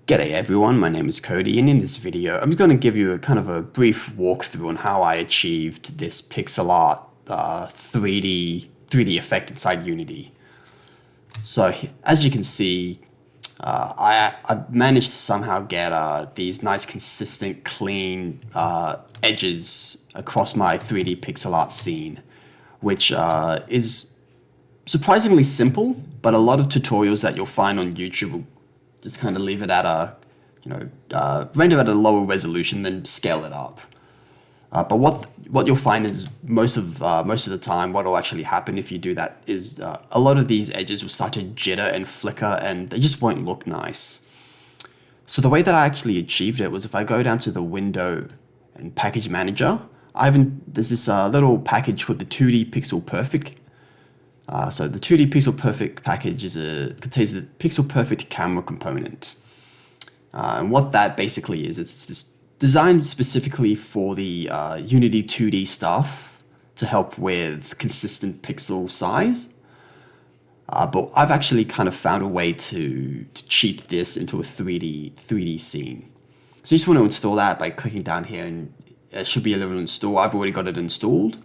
G'day everyone, my name is Cody, and in this video I'm going to give you a kind of a brief walkthrough on how I achieved this pixel art 3D effect inside Unity. So as you can see, I've managed to somehow get these nice consistent clean edges across my 3D pixel art scene, which is surprisingly simple, but a lot of tutorials that you'll find on YouTube will just kind of leave it at render at a lower resolution, then scale it up. But what you'll find is most of the time, what will actually happen if you do that is a lot of these edges will start to jitter and flicker, and they just won't look nice. So the way that I actually achieved it was if I go down to the window and package manager, there's this little package called the 2D Pixel Perfect. So the 2D Pixel Perfect package contains the Pixel Perfect camera component. And what that basically is, it's this designed specifically for the Unity 2D stuff to help with consistent pixel size. But I've actually kind of found a way to cheat this into a 3D scene. So you just want to install that by clicking down here, and it should be a little install. I've already got it installed.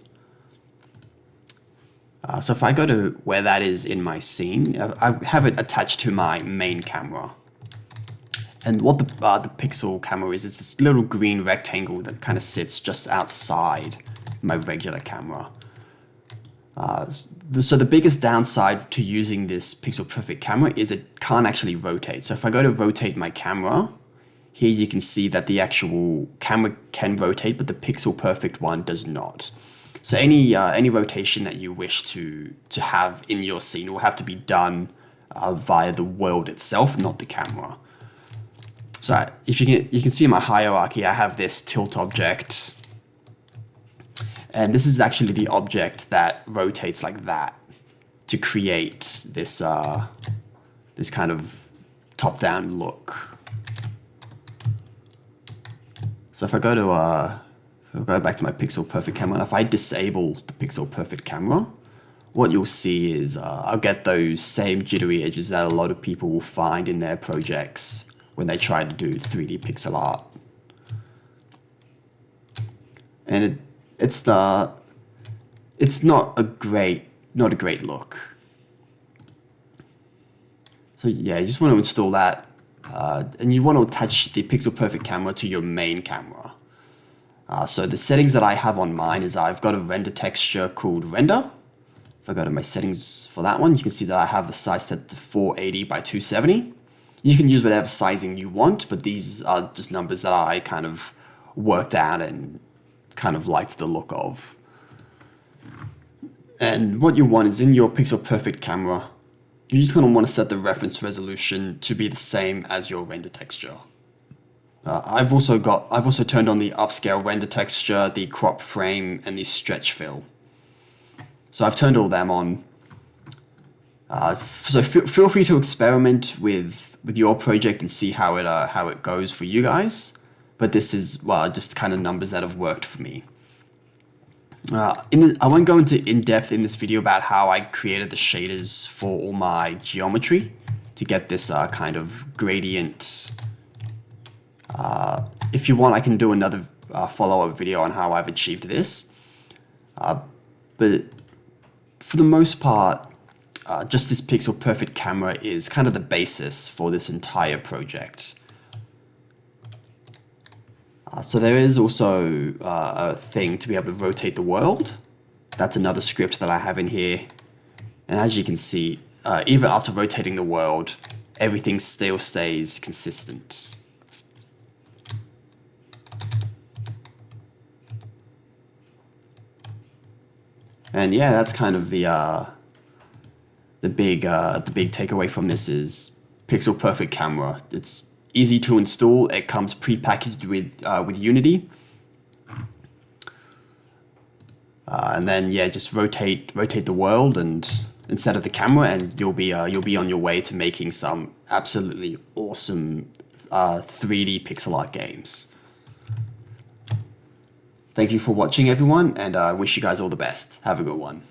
So if I go to where that is in my scene, I have it attached to my main camera. And what the pixel camera is this little green rectangle that kind of sits just outside my regular camera. So the biggest downside to using this Pixel Perfect camera is it can't actually rotate. So if I go to rotate my camera, here you can see that the actual camera can rotate, but the Pixel Perfect one does not. So any rotation that you wish to have in your scene will have to be done via the world itself, not the camera. So if you can see in my hierarchy, I have this tilt object, and this is actually the object that rotates like that to create this this kind of top-down look. So if I go to I'll go back to my Pixel Perfect camera, and if I disable the Pixel Perfect camera, what you'll see is I'll get those same jittery edges that a lot of people will find in their projects when they try to do 3D pixel art. And it's not a great look. So yeah, you just want to install that, and you want to attach the Pixel Perfect camera to your main camera. So the settings that I have on mine is I've got a render texture called render. If I go to my settings for that one, you can see that I have the size set to 480 by 270. You can use whatever sizing you want, but these are just numbers that I kind of worked out and kind of liked the look of. And what you want is in your Pixel Perfect camera, you just kind of want to set the reference resolution to be the same as your render texture. I've also turned on the upscale render texture, the crop frame, and the stretch fill. So I've turned all them on. So feel free to experiment with your project and see how it goes for you guys. But this is just kind of numbers that have worked for me. I won't go into in-depth in this video about how I created the shaders for all my geometry to get this kind of gradient. If you want, I can do another follow-up video on how I've achieved this. But for the most part, just this Pixel Perfect camera is kind of the basis for this entire project. So there is also a thing to be able to rotate the world. That's another script that I have in here. And as you can see, even after rotating the world, everything still stays consistent. And yeah, that's kind of the big takeaway from this is Pixel Perfect camera. It's easy to install. It comes pre-packaged with Unity, and then yeah, just rotate the world and instead of the camera, and you'll be on your way to making some absolutely awesome 3D pixel art games. Thank you for watching, everyone, and I wish you guys all the best. Have a good one.